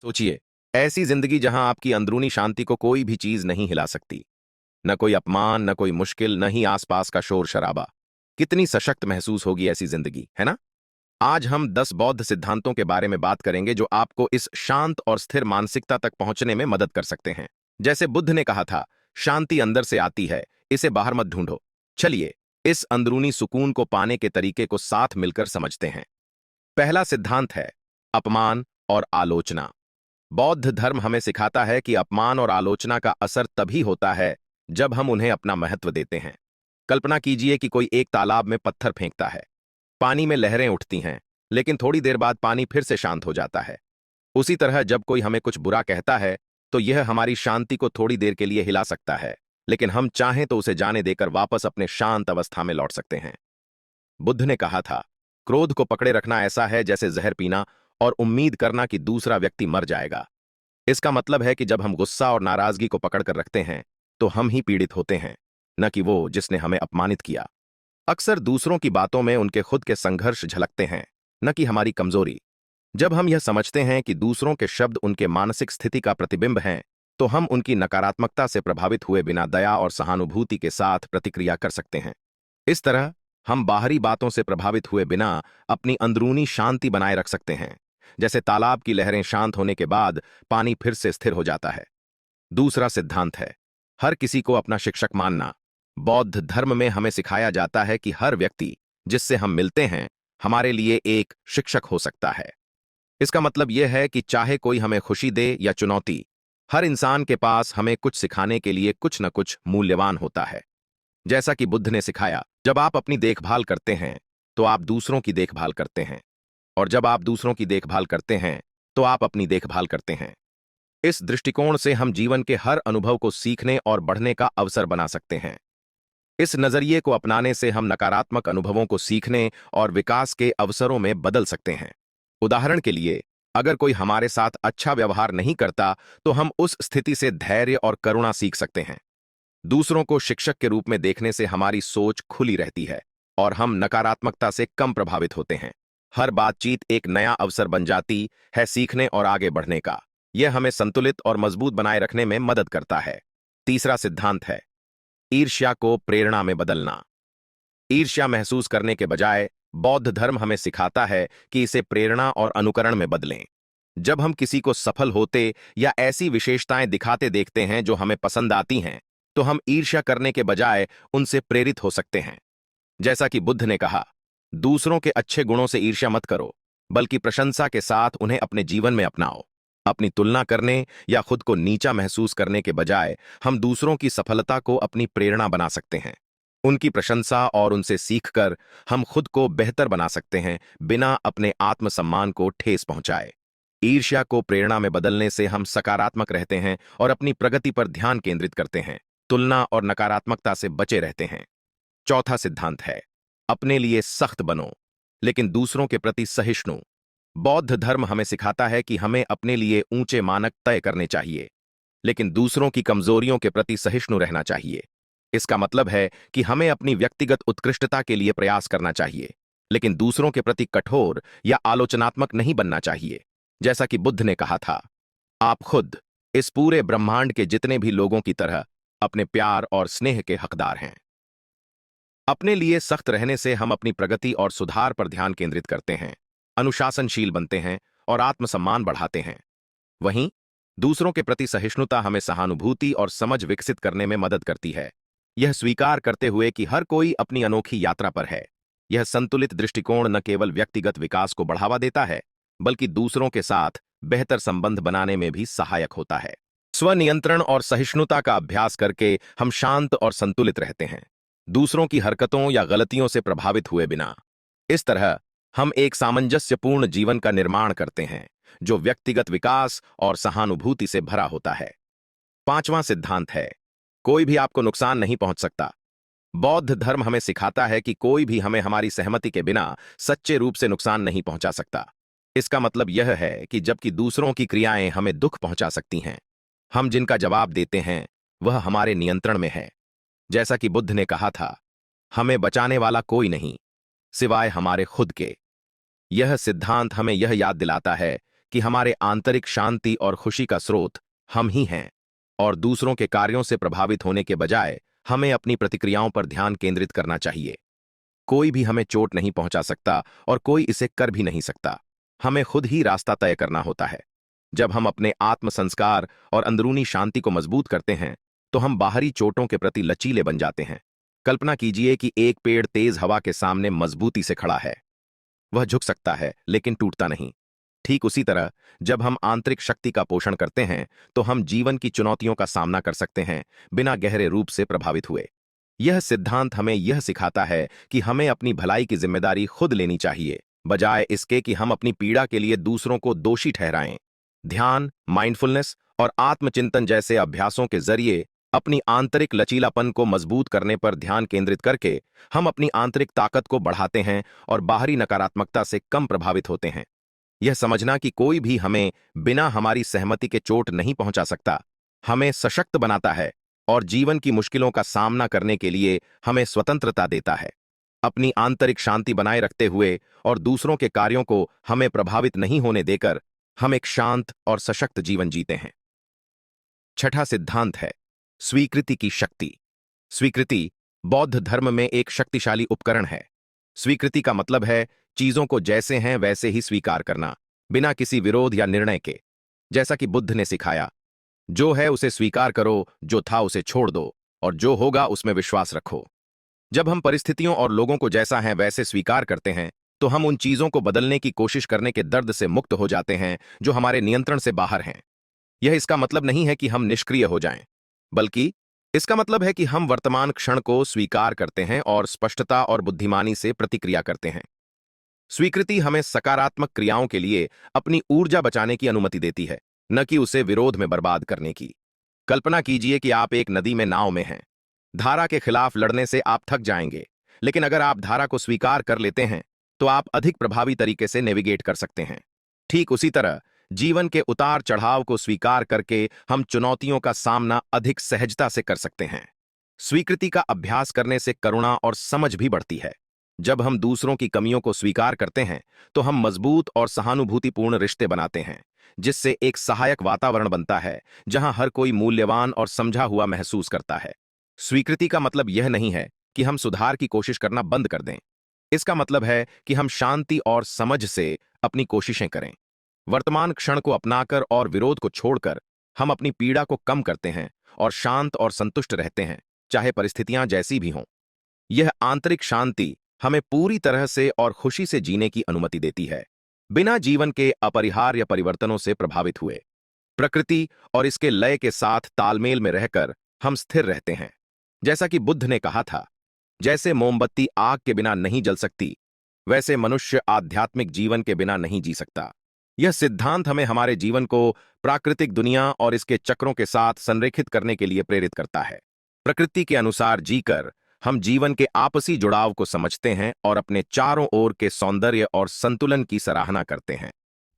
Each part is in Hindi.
सोचिए, ऐसी जिंदगी जहां आपकी अंदरूनी शांति को कोई भी चीज नहीं हिला सकती। न कोई अपमान, न कोई मुश्किल, न ही आसपास का शोर शराबा। कितनी सशक्त महसूस होगी ऐसी जिंदगी, है ना? आज हम 10 बौद्ध सिद्धांतों के बारे में बात करेंगे जो आपको इस शांत और स्थिर मानसिकता तक पहुंचने में मदद कर सकते हैं। जैसे बुद्ध ने कहा था, शांति अंदर से आती है, इसे बाहर मत ढूंढो। चलिए, इस अंदरूनी सुकून को पाने के तरीके को साथ मिलकर समझते हैं। पहला सिद्धांत है अपमान और आलोचना। बौद्ध धर्म हमें सिखाता है कि अपमान और आलोचना का असर तभी होता है जब हम उन्हें अपना महत्व देते हैं। कल्पना कीजिए कि कोई एक तालाब में पत्थर फेंकता है। पानी में लहरें उठती हैं, लेकिन थोड़ी देर बाद पानी फिर से शांत हो जाता है। उसी तरह जब कोई हमें कुछ बुरा कहता है, तो यह हमारी शांति को थोड़ी देर के लिए हिला सकता है, लेकिन हम चाहें तो उसे जाने देकर वापस अपने शांत अवस्था में लौट सकते हैं। बुद्ध ने कहा था, क्रोध को पकड़े रखना ऐसा है जैसे जहर पीना और उम्मीद करना कि दूसरा व्यक्ति मर जाएगा। इसका मतलब है कि जब हम गुस्सा और नाराजगी को पकड़कर रखते हैं, तो हम ही पीड़ित होते हैं, न कि वो जिसने हमें अपमानित किया। अक्सर दूसरों की बातों में उनके खुद के संघर्ष झलकते हैं, न कि हमारी कमजोरी। जब हम यह समझते हैं कि दूसरों के शब्द उनके मानसिक स्थिति का प्रतिबिंब हैं, तो हम उनकी नकारात्मकता से प्रभावित हुए बिना दया और सहानुभूति के साथ प्रतिक्रिया कर सकते हैं। इस तरह हम बाहरी बातों से प्रभावित हुए बिना अपनी अंदरूनी शांति बनाए रख सकते हैं। जैसे तालाब की लहरें शांत होने के बाद पानी फिर से स्थिर हो जाता है। दूसरा सिद्धांत है हर किसी को अपना शिक्षक मानना। बौद्ध धर्म में हमें सिखाया जाता है कि हर व्यक्ति जिससे हम मिलते हैं, हमारे लिए एक शिक्षक हो सकता है। इसका मतलब यह है कि चाहे कोई हमें खुशी दे या चुनौती, हर इंसान के पास हमें कुछ सिखाने के लिए कुछ न कुछ मूल्यवान होता है। जैसा कि बुद्ध ने सिखाया, जब आप अपनी देखभाल करते हैं, तो आप दूसरों की देखभाल करते हैं, और जब आप दूसरों की देखभाल करते हैं, तो आप अपनी देखभाल करते हैं। इस दृष्टिकोण से हम जीवन के हर अनुभव को सीखने और बढ़ने का अवसर बना सकते हैं। इस नजरिए को अपनाने से हम नकारात्मक अनुभवों को सीखने और विकास के अवसरों में बदल सकते हैं। उदाहरण के लिए, अगर कोई हमारे साथ अच्छा व्यवहार नहीं करता, तो हम उस स्थिति से धैर्य और करुणा सीख सकते हैं। दूसरों को शिक्षक के रूप में देखने से हमारी सोच खुली रहती है और हम नकारात्मकता से कम प्रभावित होते हैं। हर बातचीत एक नया अवसर बन जाती है सीखने और आगे बढ़ने का। यह हमें संतुलित और मजबूत बनाए रखने में मदद करता है। तीसरा सिद्धांत है ईर्ष्या को प्रेरणा में बदलना। ईर्ष्या महसूस करने के बजाय बौद्ध धर्म हमें सिखाता है कि इसे प्रेरणा और अनुकरण में बदलें। जब हम किसी को सफल होते या ऐसी विशेषताएं दिखाते देखते हैं जो हमें पसंद आती हैं, तो हम ईर्ष्या करने के बजाय उनसे प्रेरित हो सकते हैं। जैसा कि बुद्ध ने कहा, दूसरों के अच्छे गुणों से ईर्ष्या मत करो, बल्कि प्रशंसा के साथ उन्हें अपने जीवन में अपनाओ। अपनी तुलना करने या खुद को नीचा महसूस करने के बजाय हम दूसरों की सफलता को अपनी प्रेरणा बना सकते हैं। उनकी प्रशंसा और उनसे सीखकर हम खुद को बेहतर बना सकते हैं, बिना अपने आत्मसम्मान को ठेस पहुंचाए। ईर्ष्या को प्रेरणा में बदलने से हम सकारात्मक रहते हैं और अपनी प्रगति पर ध्यान केंद्रित करते हैं, तुलना और नकारात्मकता से बचे रहते हैं। चौथा सिद्धांत है अपने लिए सख्त बनो, लेकिन दूसरों के प्रति सहिष्णु। बौद्ध धर्म हमें सिखाता है कि हमें अपने लिए ऊंचे मानक तय करने चाहिए, लेकिन दूसरों की कमजोरियों के प्रति सहिष्णु रहना चाहिए। इसका मतलब है कि हमें अपनी व्यक्तिगत उत्कृष्टता के लिए प्रयास करना चाहिए, लेकिन दूसरों के प्रति कठोर या आलोचनात्मक नहीं बनना चाहिए। जैसा कि बुद्ध ने कहा था, आप खुद इस पूरे ब्रह्मांड के जितने भी लोगों की तरह अपने प्यार और स्नेह के हकदार हैं। अपने लिए सख्त रहने से हम अपनी प्रगति और सुधार पर ध्यान केंद्रित करते हैं, अनुशासनशील बनते हैं और आत्मसम्मान बढ़ाते हैं। वहीं दूसरों के प्रति सहिष्णुता हमें सहानुभूति और समझ विकसित करने में मदद करती है, यह स्वीकार करते हुए कि हर कोई अपनी अनोखी यात्रा पर है। यह संतुलित दृष्टिकोण न केवल व्यक्तिगत विकास को बढ़ावा देता है, बल्कि दूसरों के साथ बेहतर संबंध बनाने में भी सहायक होता है। स्वनियंत्रण और सहिष्णुता का अभ्यास करके हम शांत और संतुलित रहते हैं, दूसरों की हरकतों या गलतियों से प्रभावित हुए बिना। इस तरह हम एक सामंजस्यपूर्ण जीवन का निर्माण करते हैं, जो व्यक्तिगत विकास और सहानुभूति से भरा होता है। पांचवां सिद्धांत है कोई भी आपको नुकसान नहीं पहुंच सकता। बौद्ध धर्म हमें सिखाता है कि कोई भी हमें हमारी सहमति के बिना सच्चे रूप से नुकसान नहीं पहुंचा सकता। इसका मतलब यह है कि जबकि दूसरों की क्रियाएं हमें दुख पहुंचा सकती हैं, हम जिनका जवाब देते हैं वह हमारे नियंत्रण में है। जैसा कि बुद्ध ने कहा था, हमें बचाने वाला कोई नहीं सिवाय हमारे खुद के। यह सिद्धांत हमें यह याद दिलाता है कि हमारे आंतरिक शांति और खुशी का स्रोत हम ही हैं, और दूसरों के कार्यों से प्रभावित होने के बजाय हमें अपनी प्रतिक्रियाओं पर ध्यान केंद्रित करना चाहिए। कोई भी हमें चोट नहीं पहुंचा सकता और कोई इसे कर भी नहीं सकता। हमें खुद ही रास्ता तय करना होता है। जब हम अपने आत्म संस्कार और अंदरूनी शांति को मजबूत करते हैं, तो हम बाहरी चोटों के प्रति लचीले बन जाते हैं। कल्पना कीजिए कि एक पेड़ तेज हवा के सामने मजबूती से खड़ा है। वह झुक सकता है लेकिन टूटता नहीं। ठीक उसी तरह, जब हम आंतरिक शक्ति का पोषण करते हैं, तो हम जीवन की चुनौतियों का सामना कर सकते हैं, बिना गहरे रूप से प्रभावित हुए। यह सिद्धांत हमें यह सिखाता है कि हमें अपनी भलाई की जिम्मेदारी खुद लेनी चाहिए, बजाय इसके कि हम अपनी पीड़ा के लिए दूसरों को दोषी ठहराएं। ध्यान, माइंडफुलनेस और आत्मचिंतन जैसे अभ्यासों के जरिए अपनी आंतरिक लचीलापन को मजबूत करने पर ध्यान केंद्रित करके हम अपनी आंतरिक ताकत को बढ़ाते हैं और बाहरी नकारात्मकता से कम प्रभावित होते हैं। यह समझना कि कोई भी हमें बिना हमारी सहमति के चोट नहीं पहुंचा सकता, हमें सशक्त बनाता है और जीवन की मुश्किलों का सामना करने के लिए हमें स्वतंत्रता देता है। अपनी आंतरिक शांति बनाए रखते हुए और दूसरों के कार्यों को हमें प्रभावित नहीं होने देकर हम एक शांत और सशक्त जीवन जीते हैं। छठा सिद्धांत है स्वीकृति की शक्ति। स्वीकृति बौद्ध धर्म में एक शक्तिशाली उपकरण है। स्वीकृति का मतलब है चीजों को जैसे हैं वैसे ही स्वीकार करना, बिना किसी विरोध या निर्णय के। जैसा कि बुद्ध ने सिखाया, जो है उसे स्वीकार करो, जो था उसे छोड़ दो, और जो होगा उसमें विश्वास रखो। जब हम परिस्थितियों और लोगों को जैसा है वैसे स्वीकार करते हैं, तो हम उन चीजों को बदलने की कोशिश करने के दर्द से मुक्त हो जाते हैं जो हमारे नियंत्रण से बाहर हैं। यह इसका मतलब नहीं है कि हम निष्क्रिय हो जाएं, बल्कि इसका मतलब है कि हम वर्तमान क्षण को स्वीकार करते हैं और स्पष्टता और बुद्धिमानी से प्रतिक्रिया करते हैं। स्वीकृति हमें सकारात्मक क्रियाओं के लिए अपनी ऊर्जा बचाने की अनुमति देती है, न कि उसे विरोध में बर्बाद करने की। कल्पना कीजिए कि आप एक नदी में नाव में हैं। धारा के खिलाफ लड़ने से आप थक जाएंगे, लेकिन अगर आप धारा को स्वीकार कर लेते हैं, तो आप अधिक प्रभावी तरीके से नेविगेट कर सकते हैं। ठीक उसी तरह, जीवन के उतार चढ़ाव को स्वीकार करके हम चुनौतियों का सामना अधिक सहजता से कर सकते हैं। स्वीकृति का अभ्यास करने से करुणा और समझ भी बढ़ती है। जब हम दूसरों की कमियों को स्वीकार करते हैं, तो हम मजबूत और सहानुभूतिपूर्ण रिश्ते बनाते हैं, जिससे एक सहायक वातावरण बनता है जहां हर कोई मूल्यवान और समझा हुआ महसूस करता है। स्वीकृति का मतलब यह नहीं है कि हम सुधार की कोशिश करना बंद कर दें। इसका मतलब है कि हम शांति और समझ से अपनी कोशिशें करें। वर्तमान क्षण को अपनाकर और विरोध को छोड़कर हम अपनी पीड़ा को कम करते हैं और शांत और संतुष्ट रहते हैं, चाहे परिस्थितियां जैसी भी हों। यह आंतरिक शांति हमें पूरी तरह से और खुशी से जीने की अनुमति देती है, बिना जीवन के अपरिहार्य परिवर्तनों से प्रभावित हुए। प्रकृति और इसके लय के साथ तालमेल में रहकर हम स्थिर रहते हैं। जैसा कि बुद्ध ने कहा था, जैसे मोमबत्ती आग के बिना नहीं जल सकती, वैसे मनुष्य आध्यात्मिक जीवन के बिना नहीं जी सकता। यह सिद्धांत हमें हमारे जीवन को प्राकृतिक दुनिया और इसके चक्रों के साथ संरेखित करने के लिए प्रेरित करता है। प्रकृति के अनुसार जीकर हम जीवन के आपसी जुड़ाव को समझते हैं और अपने चारों ओर के सौंदर्य और संतुलन की सराहना करते हैं।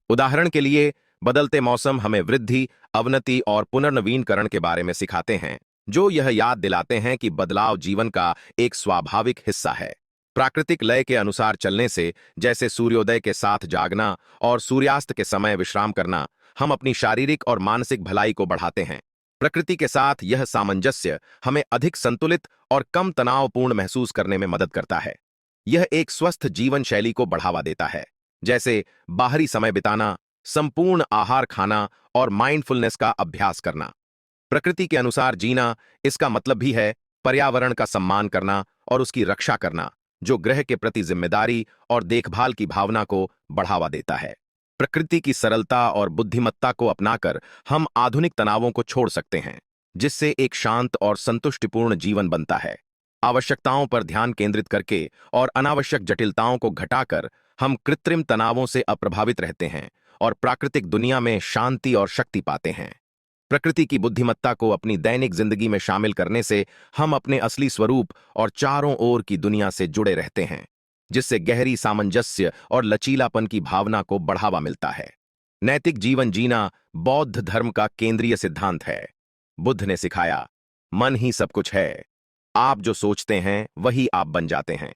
उदाहरण के लिए, बदलते मौसम हमें वृद्धि, अवनति और पुनर्नवीनकरण के बारे में सिखाते हैं, जो यह याद दिलाते हैं कि बदलाव जीवन का एक स्वाभाविक हिस्सा है। प्राकृतिक लय के अनुसार चलने से, जैसे सूर्योदय के साथ जागना और सूर्यास्त के समय विश्राम करना, हम अपनी शारीरिक और मानसिक भलाई को बढ़ाते हैं। प्रकृति के साथ यह सामंजस्य हमें अधिक संतुलित और कम तनावपूर्ण महसूस करने में मदद करता है। यह एक स्वस्थ जीवन शैली को बढ़ावा देता है, जैसे बाहरी समय बिताना, संपूर्ण आहार खाना और माइंडफुलनेस का अभ्यास करना। प्रकृति के अनुसार जीना, इसका मतलब भी है पर्यावरण का सम्मान करना और उसकी रक्षा करना, जो ग्रह के प्रति जिम्मेदारी और देखभाल की भावना को बढ़ावा देता है। प्रकृति की सरलता और बुद्धिमत्ता को अपनाकर हम आधुनिक तनावों को छोड़ सकते हैं, जिससे एक शांत और संतुष्टिपूर्ण जीवन बनता है। आवश्यकताओं पर ध्यान केंद्रित करके और अनावश्यक जटिलताओं को घटाकर हम कृत्रिम तनावों से अप्रभावित रहते हैं और प्राकृतिक दुनिया में शांति और शक्ति पाते हैं। प्रकृति की बुद्धिमत्ता को अपनी दैनिक जिंदगी में शामिल करने से हम अपने असली स्वरूप और चारों ओर की दुनिया से जुड़े रहते हैं, जिससे गहरी सामंजस्य और लचीलापन की भावना को बढ़ावा मिलता है। नैतिक जीवन जीना बौद्ध धर्म का केंद्रीय सिद्धांत है। बुद्ध ने सिखाया, मन ही सब कुछ है। आप जो सोचते हैं वही आप बन जाते हैं।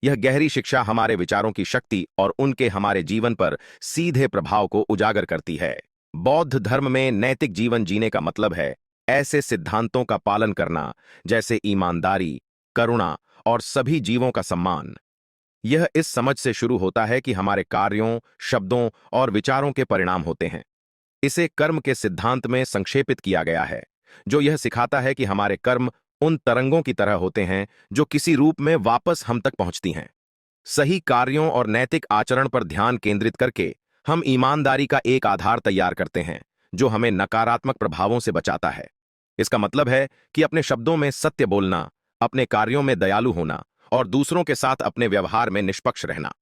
यह गहरी शिक्षा हमारे विचारों की शक्ति और उनके हमारे जीवन पर सीधे प्रभाव को उजागर करती है। बौद्ध धर्म में नैतिक जीवन जीने का मतलब है ऐसे सिद्धांतों का पालन करना जैसे ईमानदारी, करुणा और सभी जीवों का सम्मान। यह इस समझ से शुरू होता है कि हमारे कार्यों, शब्दों और विचारों के परिणाम होते हैं। इसे कर्म के सिद्धांत में संक्षेपित किया गया है, जो यह सिखाता है कि हमारे कर्म उन तरंगों की तरह होते हैं जो किसी रूप में वापस हम तक पहुंचती हैं। सही कार्यों और नैतिक आचरण पर ध्यान केंद्रित करके हम ईमानदारी का एक आधार तैयार करते हैं, जो हमें नकारात्मक प्रभावों से बचाता है। इसका मतलब है कि अपने शब्दों में सत्य बोलना, अपने कार्यों में दयालु होना और दूसरों के साथ अपने व्यवहार में निष्पक्ष रहना।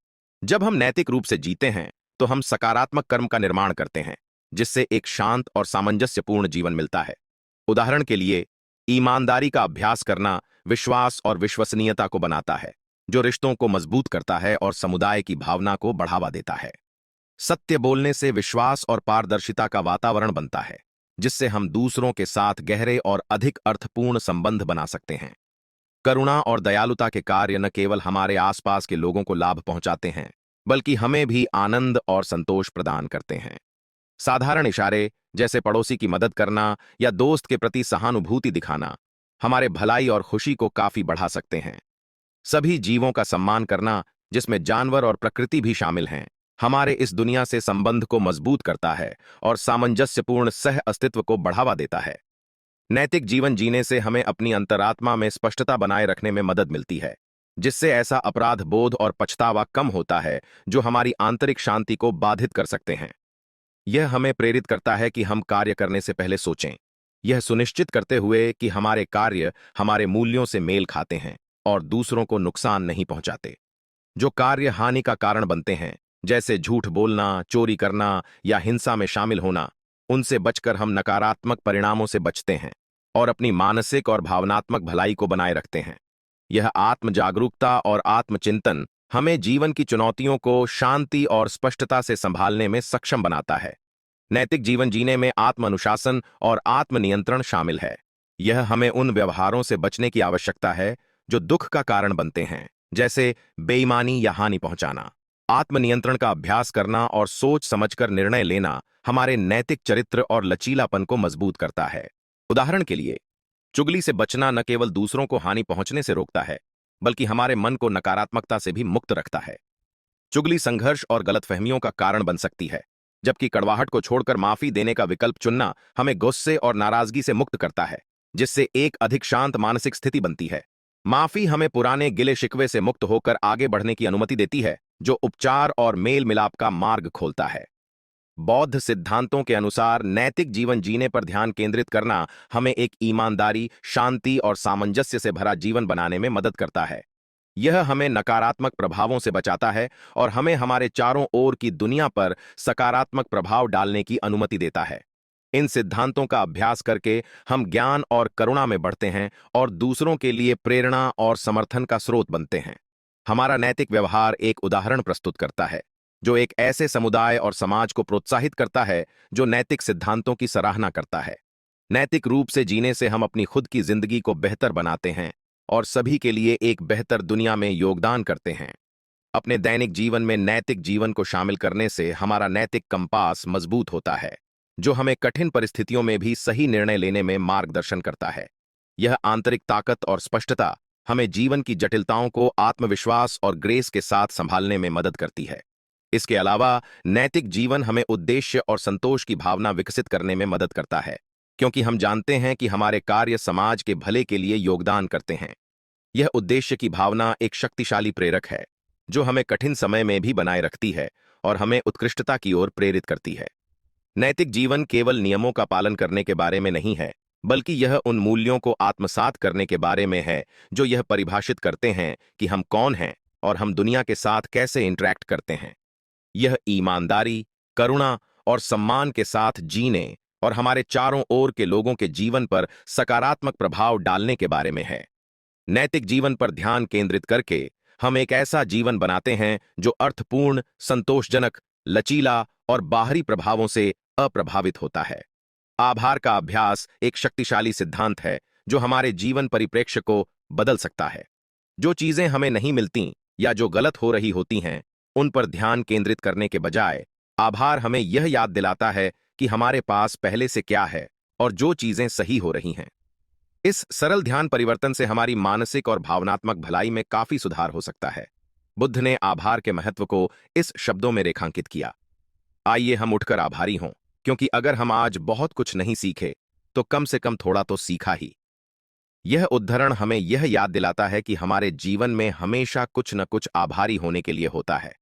जब हम नैतिक रूप से जीते हैं, तो हम सकारात्मक कर्म का निर्माण करते हैं, जिससे एक शांत और सामंजस्यपूर्ण जीवन मिलता है। उदाहरण के लिए, ईमानदारी का अभ्यास करना विश्वास और विश्वसनीयता को बनाता है, जो रिश्तों को मजबूत करता है और समुदाय की भावना को बढ़ावा देता है। सत्य बोलने से विश्वास और पारदर्शिता का वातावरण बनता है, जिससे हम दूसरों के साथ गहरे और अधिक अर्थपूर्ण संबंध बना सकते हैं। करुणा और दयालुता के कार्य न केवल हमारे आसपास के लोगों को लाभ पहुंचाते हैं, बल्कि हमें भी आनंद और संतोष प्रदान करते हैं। साधारण इशारे, जैसे पड़ोसी की मदद करना या दोस्त के प्रति सहानुभूति दिखाना, हमारे भलाई और खुशी को काफी बढ़ा सकते हैं। सभी जीवों का सम्मान करना, जिसमें जानवर और प्रकृति भी शामिल हैं, हमारे इस दुनिया से संबंध को मजबूत करता है और सामंजस्यपूर्ण सह अस्तित्व को बढ़ावा देता है। नैतिक जीवन जीने से हमें अपनी अंतरात्मा में स्पष्टता बनाए रखने में मदद मिलती है, जिससे ऐसा अपराध बोध और पछतावा कम होता है जो हमारी आंतरिक शांति को बाधित कर सकते हैं। यह हमें प्रेरित करता है कि हम कार्य करने से पहले सोचें, यह सुनिश्चित करते हुए कि हमारे कार्य हमारे मूल्यों से मेल खाते हैं और दूसरों को नुकसान नहीं पहुंचाते। जो कार्य हानि का कारण बनते हैं, जैसे झूठ बोलना, चोरी करना या हिंसा में शामिल होना, उनसे बचकर हम नकारात्मक परिणामों से बचते हैं और अपनी मानसिक और भावनात्मक भलाई को बनाए रखते हैं। यह आत्म जागरूकता और आत्मचिंतन हमें जीवन की चुनौतियों को शांति और स्पष्टता से संभालने में सक्षम बनाता है। नैतिक जीवन जीने में आत्म अनुशासन और आत्मनियंत्रण शामिल है। यह हमें उन व्यवहारों से बचने की आवश्यकता है जो दुख का कारण बनते हैं, जैसे बेईमानी या हानि पहुंचाना। आत्मनियंत्रण का अभ्यास करना और सोच समझकर निर्णय लेना हमारे नैतिक चरित्र और लचीलापन को मजबूत करता है। उदाहरण के लिए, चुगली से बचना न केवल दूसरों को हानि पहुंचने से रोकता है, बल्कि हमारे मन को नकारात्मकता से भी मुक्त रखता है। चुगली संघर्ष और गलतफहमियों का कारण बन सकती है, जबकि कड़वाहट को छोड़कर माफी देने का विकल्प चुनना हमें गुस्से और नाराजगी से मुक्त करता है, जिससे एक अधिक शांत मानसिक स्थिति बनती है। माफी हमें पुराने गिले शिकवे से मुक्त होकर आगे बढ़ने की अनुमति देती है, जो उपचार और मेल मिलाप का मार्ग खोलता है। बौद्ध सिद्धांतों के अनुसार नैतिक जीवन जीने पर ध्यान केंद्रित करना हमें एक ईमानदारी, शांति और सामंजस्य से भरा जीवन बनाने में मदद करता है। यह हमें नकारात्मक प्रभावों से बचाता है और हमें हमारे चारों ओर की दुनिया पर सकारात्मक प्रभाव डालने की अनुमति देता है। इन सिद्धांतों का अभ्यास करके हम ज्ञान और करुणा में बढ़ते हैं और दूसरों के लिए प्रेरणा और समर्थन का स्रोत बनते हैं। हमारा नैतिक व्यवहार एक उदाहरण प्रस्तुत करता है, जो एक ऐसे समुदाय और समाज को प्रोत्साहित करता है जो नैतिक सिद्धांतों की सराहना करता है। नैतिक रूप से जीने से हम अपनी खुद की जिंदगी को बेहतर बनाते हैं और सभी के लिए एक बेहतर दुनिया में योगदान करते हैं। अपने दैनिक जीवन में नैतिक जीवन को शामिल करने से हमारा नैतिक कंपास मजबूत होता है, जो हमें कठिन परिस्थितियों में भी सही निर्णय लेने में मार्गदर्शन करता है। यह आंतरिक ताकत और स्पष्टता हमें जीवन की जटिलताओं को आत्मविश्वास और ग्रेस के साथ संभालने में मदद करती है। इसके अलावा नैतिक जीवन हमें उद्देश्य और संतोष की भावना विकसित करने में मदद करता है, क्योंकि हम जानते हैं कि हमारे कार्य समाज के भले के लिए योगदान करते हैं। यह उद्देश्य की भावना एक शक्तिशाली प्रेरक है, जो हमें कठिन समय में भी बनाए रखती है और हमें उत्कृष्टता की ओर प्रेरित करती है। नैतिक जीवन केवल नियमों का पालन करने के बारे में नहीं है, बल्कि यह उन मूल्यों को आत्मसात करने के बारे में है जो यह परिभाषित करते हैं कि हम कौन हैं और हम दुनिया के साथ कैसे इंटरैक्ट करते हैं। यह ईमानदारी, करुणा और सम्मान के साथ जीने और हमारे चारों ओर के लोगों के जीवन पर सकारात्मक प्रभाव डालने के बारे में है। नैतिक जीवन पर ध्यान केंद्रित करके हम एक ऐसा जीवन बनाते हैं जो अर्थपूर्ण, संतोषजनक, लचीला और बाहरी प्रभावों से अप्रभावित होता है। आभार का अभ्यास एक शक्तिशाली सिद्धांत है जो हमारे जीवन परिप्रेक्ष्य को बदल सकता है। जो चीजें हमें नहीं मिलती, या जो गलत हो रही होती हैं उन पर ध्यान केंद्रित करने के बजाय आभार हमें यह याद दिलाता है कि हमारे पास पहले से क्या है और जो चीजें सही हो रही हैं। इस सरल ध्यान परिवर्तन से हमारी मानसिक और भावनात्मक भलाई में काफी सुधार हो सकता है। बुद्ध ने आभार के महत्व को इस शब्दों में रेखांकित किया, आइए हम उठकर आभारी हों, क्योंकि अगर हम आज बहुत कुछ नहीं सीखे तो कम से कम थोड़ा तो सीखा ही। यह उद्धरण हमें यह याद दिलाता है कि हमारे जीवन में हमेशा कुछ न कुछ आभारी होने के लिए होता है,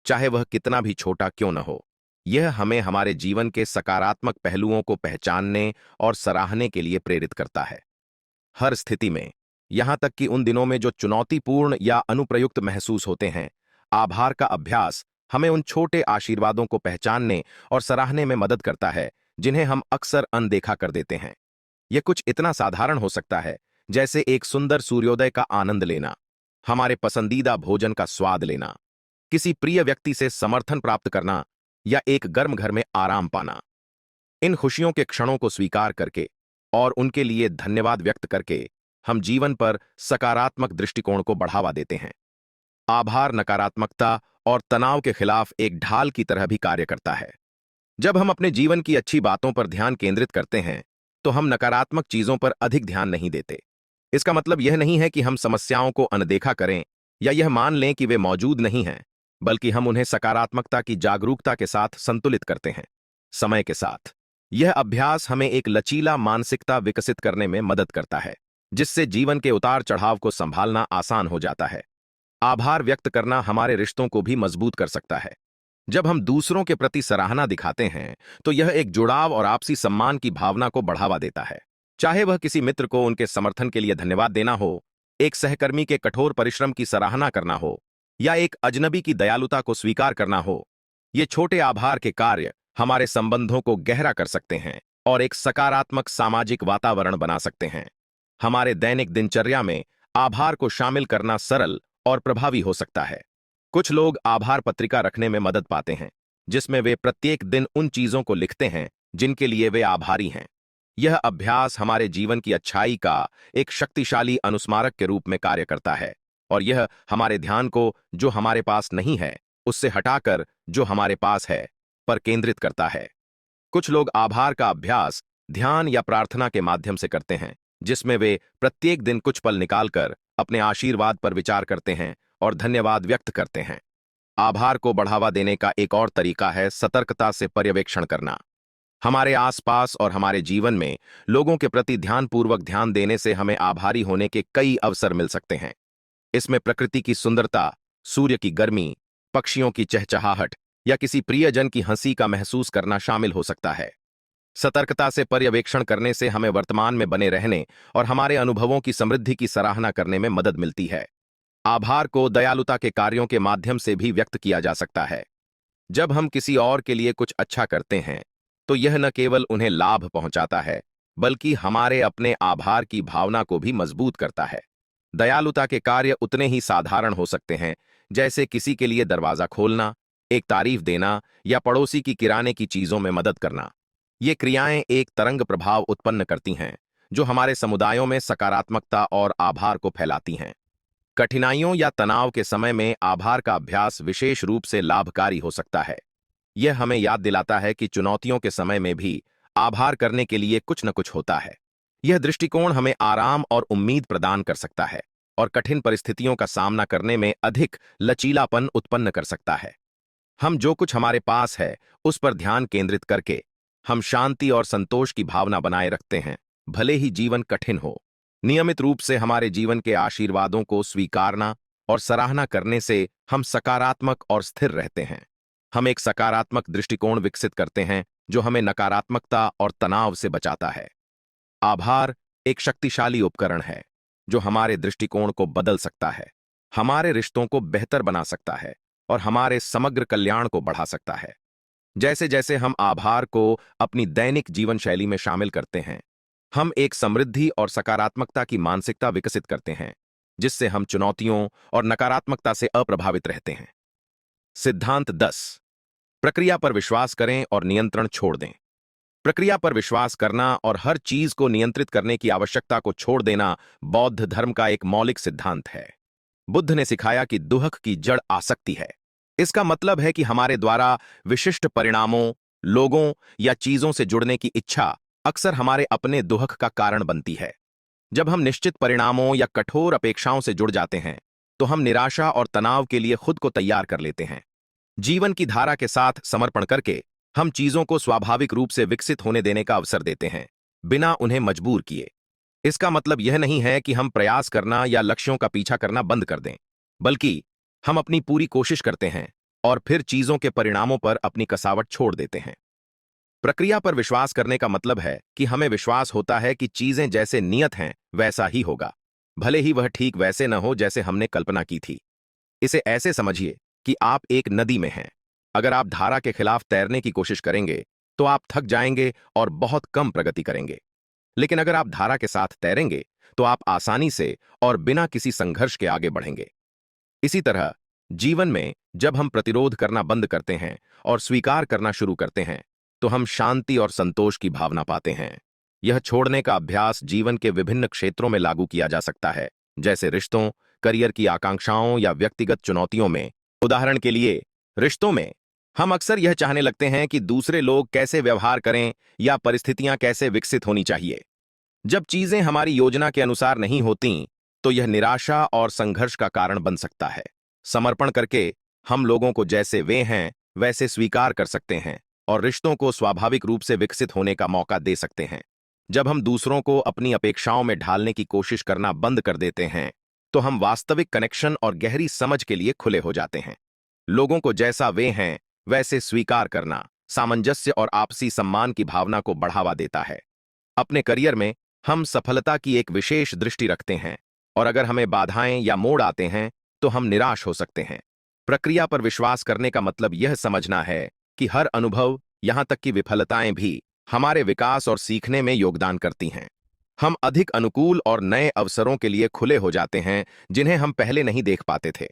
चाहे वह कितना भी छोटा क्यों न हो। यह हमें हमारे जीवन के सकारात्मक पहलुओं को पहचानने और सराहने के लिए प्रेरित करता है। हर स्थिति में, यहां तक कि उन दिनों में जो चुनौतीपूर्ण या अनुप्रयुक्त महसूस होते हैं, आभार का अभ्यास हमें उन छोटे आशीर्वादों को पहचानने और सराहने में मदद करता है जिन्हें हम अक्सर अनदेखा कर देते हैं। यह कुछ इतना साधारण हो सकता है जैसे एक सुंदर सूर्योदय का आनंद लेना, हमारे पसंदीदा भोजन का स्वाद लेना, किसी प्रिय व्यक्ति से समर्थन प्राप्त करना या एक गर्म घर में आराम पाना। इन खुशियों के क्षणों को स्वीकार करके और उनके लिए धन्यवाद व्यक्त करके हम जीवन पर सकारात्मक दृष्टिकोण को बढ़ावा देते हैं। आभार नकारात्मकता और तनाव के खिलाफ एक ढाल की तरह भी कार्य करता है। जब हम अपने जीवन की अच्छी बातों पर ध्यान केंद्रित करते हैं तो हम नकारात्मक चीजों पर अधिक ध्यान नहीं देते। इसका मतलब यह नहीं है कि हम समस्याओं को अनदेखा करें या यह मान लें कि वे मौजूद नहीं हैं, बल्कि हम उन्हें सकारात्मकता की जागरूकता के साथ संतुलित करते हैं। समय के साथ यह अभ्यास हमें एक लचीला मानसिकता विकसित करने में मदद करता है, जिससे जीवन के उतार चढ़ाव को संभालना आसान हो जाता है। आभार व्यक्त करना हमारे रिश्तों को भी मजबूत कर सकता है। जब हम दूसरों के प्रति सराहना दिखाते हैं तो यह एक जुड़ाव और आपसी सम्मान की भावना को बढ़ावा देता है। चाहे वह किसी मित्र को उनके समर्थन के लिए धन्यवाद देना हो, एक सहकर्मी के कठोर परिश्रम की सराहना करना हो या एक अजनबी की दयालुता को स्वीकार करना हो, ये छोटे आभार के कार्य हमारे संबंधों को गहरा कर सकते हैं और एक सकारात्मक सामाजिक वातावरण बना सकते हैं। हमारे दैनिक दिनचर्या में आभार को शामिल करना सरल और प्रभावी हो सकता है। कुछ लोग आभार पत्रिका रखने में मदद पाते हैं, जिसमें वे प्रत्येक दिन उन चीजों को लिखते हैं जिनके लिए वे आभारी हैं। यह अभ्यास हमारे जीवन की अच्छाई का एक शक्तिशाली अनुस्मारक के रूप में कार्य करता है और यह हमारे ध्यान को जो हमारे पास नहीं है उससे हटाकर जो हमारे पास है पर केंद्रित करता है। कुछ लोग आभार का अभ्यास ध्यान या प्रार्थना के माध्यम से करते हैं, जिसमें वे प्रत्येक दिन कुछ पल निकालकर अपने आशीर्वाद पर विचार करते हैं और धन्यवाद व्यक्त करते हैं। आभार को बढ़ावा देने का एक और तरीका है सतर्कता से पर्यवेक्षण करना। हमारे आसपास और हमारे जीवन में लोगों के प्रति ध्यानपूर्वक ध्यान देने से हमें आभारी होने के कई अवसर मिल सकते हैं। इसमें प्रकृति की सुंदरता, सूर्य की गर्मी, पक्षियों की चहचहाहट या किसी प्रियजन की हंसी का महसूस करना शामिल हो सकता है। सतर्कता से पर्यवेक्षण करने से हमें वर्तमान में बने रहने और हमारे अनुभवों की समृद्धि की सराहना करने में मदद मिलती है। आभार को दयालुता के कार्यों के माध्यम से भी व्यक्त किया जा सकता है। जब हम किसी और के लिए कुछ अच्छा करते हैं तो यह न केवल उन्हें लाभ पहुंचाता है, बल्कि हमारे अपने आभार की भावना को भी मजबूत करता है। दयालुता के कार्य उतने ही साधारण हो सकते हैं, जैसे किसी के लिए दरवाजा खोलना, एक तारीफ देना या पड़ोसी की किराने की चीजों में मदद करना। ये क्रियाएं एक तरंग प्रभाव उत्पन्न करती हैं, जो हमारे समुदायों में सकारात्मकता और आभार को फैलाती हैं। कठिनाइयों या तनाव के समय में आभार का अभ्यास विशेष रूप से लाभकारी हो सकता है। यह हमें याद दिलाता है कि चुनौतियों के समय में भी आभार करने के लिए कुछ न कुछ होता है। यह दृष्टिकोण हमें आराम और उम्मीद प्रदान कर सकता है और कठिन परिस्थितियों का सामना करने में अधिक लचीलापन उत्पन्न कर सकता है। हम जो कुछ हमारे पास है उस पर ध्यान केंद्रित करके हम शांति और संतोष की भावना बनाए रखते हैं, भले ही जीवन कठिन हो। नियमित रूप से हमारे जीवन के आशीर्वादों को स्वीकारना और सराहना करने से हम सकारात्मक और स्थिर रहते हैं। हम एक सकारात्मक दृष्टिकोण विकसित करते हैं जो हमें नकारात्मकता और तनाव से बचाता है। आभार एक शक्तिशाली उपकरण है जो हमारे दृष्टिकोण को बदल सकता है, हमारे रिश्तों को बेहतर बना सकता है और हमारे समग्र कल्याण को बढ़ा सकता है। जैसे जैसे हम आभार को अपनी दैनिक जीवन शैली में शामिल करते हैं, हम एक समृद्धि और सकारात्मकता की मानसिकता विकसित करते हैं, जिससे हम चुनौतियों और नकारात्मकता से अप्रभावित रहते हैं। सिद्धांत 10। प्रक्रिया पर विश्वास करें और नियंत्रण छोड़ दें। प्रक्रिया पर विश्वास करना और हर चीज को नियंत्रित करने की आवश्यकता को छोड़ देना बौद्ध धर्म का एक मौलिक सिद्धांत है। बुद्ध ने सिखाया कि दुहक की जड़ आसक्ति है। इसका मतलब है कि हमारे द्वारा विशिष्ट परिणामों, लोगों या चीजों से जुड़ने की इच्छा अक्सर हमारे अपने दुहक का कारण बनती है। जब हम निश्चित परिणामों या कठोर अपेक्षाओं से जुड़ जाते हैं, तो हम निराशा और तनाव के लिए खुद को तैयार कर लेते हैं। जीवन की धारा के साथ समर्पण करके हम चीजों को स्वाभाविक रूप से विकसित होने देने का अवसर देते हैं, बिना उन्हें मजबूर किए। इसका मतलब यह नहीं है कि हम प्रयास करना या लक्ष्यों का पीछा करना बंद कर दें, बल्कि हम अपनी पूरी कोशिश करते हैं और फिर चीजों के परिणामों पर अपनी कसावट छोड़ देते हैं। प्रक्रिया पर विश्वास करने का मतलब है कि हमें विश्वास होता है कि चीजें जैसे नियत हैं वैसा ही होगा, भले ही वह ठीक वैसे न हो जैसे हमने कल्पना की थी। इसे ऐसे समझिए कि आप एक नदी में हैं। अगर आप धारा के खिलाफ तैरने की कोशिश करेंगे तो आप थक जाएंगे और बहुत कम प्रगति करेंगे। लेकिन अगर आप धारा के साथ तैरेंगे तो आप आसानी से और बिना किसी संघर्ष के आगे बढ़ेंगे। इसी तरह जीवन में जब हम प्रतिरोध करना बंद करते हैं और स्वीकार करना शुरू करते हैं, तो हम शांति और संतोष की भावना पाते हैं। यह छोड़ने का अभ्यास जीवन के विभिन्न क्षेत्रों में लागू किया जा सकता है, जैसे रिश्तों, करियर की आकांक्षाओं या व्यक्तिगत चुनौतियों में। उदाहरण के लिए, रिश्तों में हम अक्सर यह चाहने लगते हैं कि दूसरे लोग कैसे व्यवहार करें या परिस्थितियां कैसे विकसित होनी चाहिए। जब चीजें हमारी योजना के अनुसार नहीं होती, तो यह निराशा और संघर्ष का कारण बन सकता है। समर्पण करके हम लोगों को जैसे वे हैं वैसे स्वीकार कर सकते हैं और रिश्तों को स्वाभाविक रूप से विकसित होने का मौका दे सकते हैं। जब हम दूसरों को अपनी अपेक्षाओं में ढालने की कोशिश करना बंद कर देते हैं, तो हम वास्तविक कनेक्शन और गहरी समझ के लिए खुले हो जाते हैं। लोगों को जैसा वे हैं वैसे स्वीकार करना सामंजस्य और आपसी सम्मान की भावना को बढ़ावा देता है। अपने करियर में हम सफलता की एक विशेष दृष्टि रखते हैं, और अगर हमें बाधाएं या मोड़ आते हैं तो हम निराश हो सकते हैं। प्रक्रिया पर विश्वास करने का मतलब यह समझना है कि हर अनुभव, यहां तक कि विफलताएं भी, हमारे विकास और सीखने में योगदान करती हैं। हम अधिक अनुकूल और नए अवसरों के लिए खुले हो जाते हैं जिन्हें हम पहले नहीं देख पाते थे।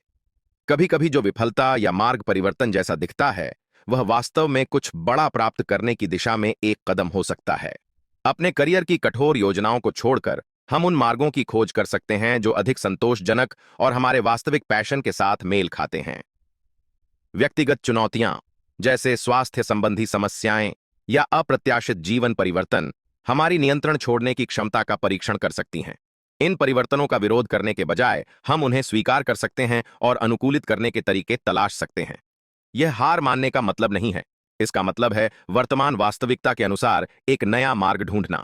कभी कभी जो विफलता या मार्ग परिवर्तन जैसा दिखता है, वह वास्तव में कुछ बड़ा प्राप्त करने की दिशा में एक कदम हो सकता है। अपने करियर की कठोर योजनाओं को छोड़कर हम उन मार्गों की खोज कर सकते हैं जो अधिक संतोषजनक और हमारे वास्तविक पैशन के साथ मेल खाते हैं। व्यक्तिगत चुनौतियां, जैसे स्वास्थ्य संबंधी समस्याएं या अप्रत्याशित जीवन परिवर्तन, हमारी नियंत्रण छोड़ने की क्षमता का परीक्षण कर सकती हैं। इन परिवर्तनों का विरोध करने के बजाय हम उन्हें स्वीकार कर सकते हैं और अनुकूलित करने के तरीके तलाश सकते हैं। यह हार मानने का मतलब नहीं है। इसका मतलब है वर्तमान वास्तविकता के अनुसार एक नया मार्ग ढूंढना।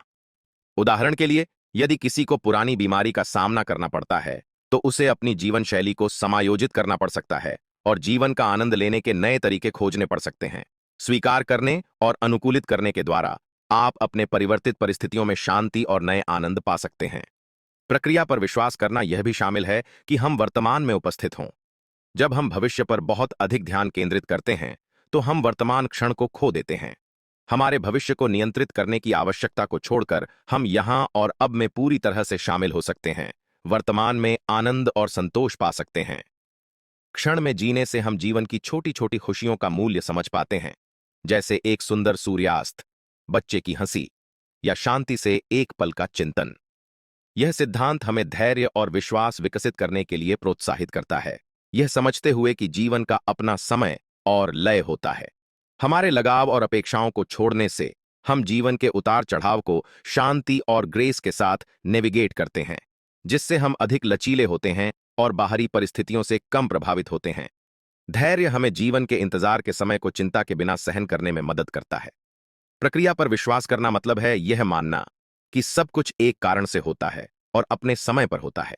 उदाहरण के लिए, यदि किसी को पुरानी बीमारी का सामना करना पड़ता है, तो उसे अपनी जीवन शैली को समायोजित करना पड़ सकता है और जीवन का आनंद लेने के नए तरीके खोजने पड़ सकते हैं। स्वीकार करने और अनुकूलित करने के द्वारा आप अपने परिवर्तित परिस्थितियों में शांति और नए आनंद पा सकते हैं। प्रक्रिया पर विश्वास करना यह भी शामिल है कि हम वर्तमान में उपस्थित हों। जब हम भविष्य पर बहुत अधिक ध्यान केंद्रित करते हैं, तो हम वर्तमान क्षण को खो देते हैं। हमारे भविष्य को नियंत्रित करने की आवश्यकता को छोड़कर हम यहां और अब में पूरी तरह से शामिल हो सकते हैं, वर्तमान में आनंद और संतोष पा सकते हैं। क्षण में जीने से हम जीवन की छोटी छोटी खुशियों का मूल्य समझ पाते हैं, जैसे एक सुंदर सूर्यास्त, बच्चे की हंसी या शांति से एक पल का चिंतन। यह सिद्धांत हमें धैर्य और विश्वास विकसित करने के लिए प्रोत्साहित करता है, यह समझते हुए कि जीवन का अपना समय और लय होता है। हमारे लगाव और अपेक्षाओं को छोड़ने से हम जीवन के उतार चढ़ाव को शांति और ग्रेस के साथ नेविगेट करते हैं, जिससे हम अधिक लचीले होते हैं और बाहरी परिस्थितियों से कम प्रभावित होते हैं। धैर्य हमें जीवन के इंतजार के समय को चिंता के बिना सहन करने में मदद करता है। प्रक्रिया पर विश्वास करना मतलब है यह मानना कि सब कुछ एक कारण से होता है और अपने समय पर होता है।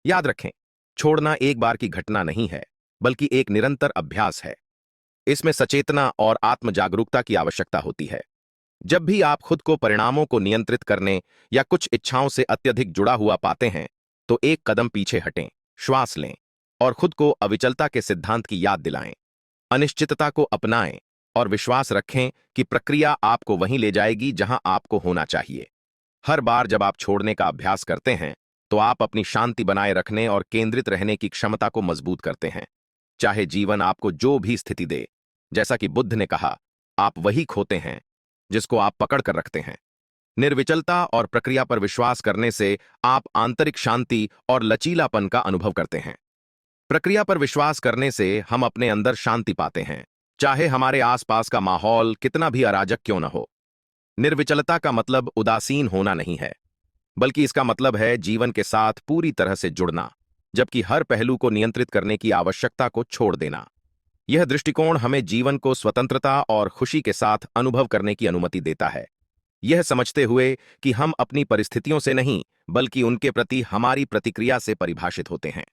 याद रखें, छोड़ना एक बार की घटना नहीं है, बल्कि एक निरंतर अभ्यास है। इसमें सचेतना और आत्म जागरूकता की आवश्यकता होती है। जब भी आप खुद को परिणामों को नियंत्रित करने या कुछ इच्छाओं से अत्यधिक जुड़ा हुआ पाते हैं, तो एक कदम पीछे हटें, श्वास लें और खुद को अविचलता के सिद्धांत की याद दिलाएं। अनिश्चितता को अपनाएं और विश्वास रखें कि प्रक्रिया आपको वहीं ले जाएगी जहां आपको होना चाहिए। हर बार जब आप छोड़ने का अभ्यास करते हैं, तो आप अपनी शांति बनाए रखने और केंद्रित रहने की क्षमता को मजबूत करते हैं। चाहे जीवन आपको जो भी स्थिति दे, जैसा कि बुद्ध ने कहा, आप वही खोते हैं जिसको आप पकड़ कर रखते हैं। निर्विचलता और प्रक्रिया पर विश्वास करने से आप आंतरिक शांति और लचीलापन का अनुभव करते हैं। प्रक्रिया पर विश्वास करने से हम अपने अंदर शांति पाते हैं, चाहे हमारे आसपास का माहौल कितना भी अराजक क्यों न हो। निर्विचलता का मतलब उदासीन होना नहीं है, बल्कि इसका मतलब है जीवन के साथ पूरी तरह से जुड़ना, जबकि हर पहलू को नियंत्रित करने की आवश्यकता को छोड़ देना। यह दृष्टिकोण हमें जीवन को स्वतंत्रता और खुशी के साथ अनुभव करने की अनुमति देता है, यह समझते हुए कि हम अपनी परिस्थितियों से नहीं, बल्कि उनके प्रति हमारी प्रतिक्रिया से परिभाषित होते हैं।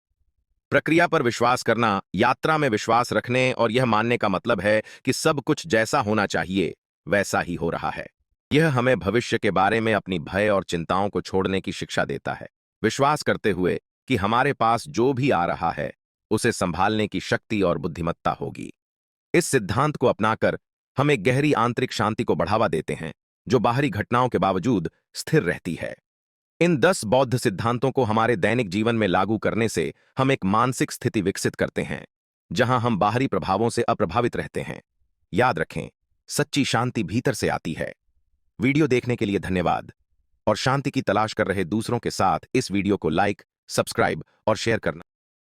प्रक्रिया पर विश्वास करना यात्रा में विश्वास रखने और यह मानने का मतलब है कि सब कुछ जैसा होना चाहिए वैसा ही हो रहा है। यह हमें भविष्य के बारे में अपनी भय और चिंताओं को छोड़ने की शिक्षा देता है, विश्वास करते हुए कि हमारे पास जो भी आ रहा है उसे संभालने की शक्ति और बुद्धिमत्ता होगी। इस सिद्धांत को अपनाकर हम एक गहरी आंतरिक शांति को बढ़ावा देते हैं, जो बाहरी घटनाओं के बावजूद स्थिर रहती है। इन 10 बौद्ध सिद्धांतों को हमारे दैनिक जीवन में लागू करने से हम एक मानसिक स्थिति विकसित करते हैं, जहां हम बाहरी प्रभावों से अप्रभावित रहते हैं। याद रखें, सच्ची शांति भीतर से आती है। वीडियो देखने के लिए धन्यवाद, और शांति की तलाश कर रहे दूसरों के साथ इस वीडियो को लाइक, सब्सक्राइब और शेयर करना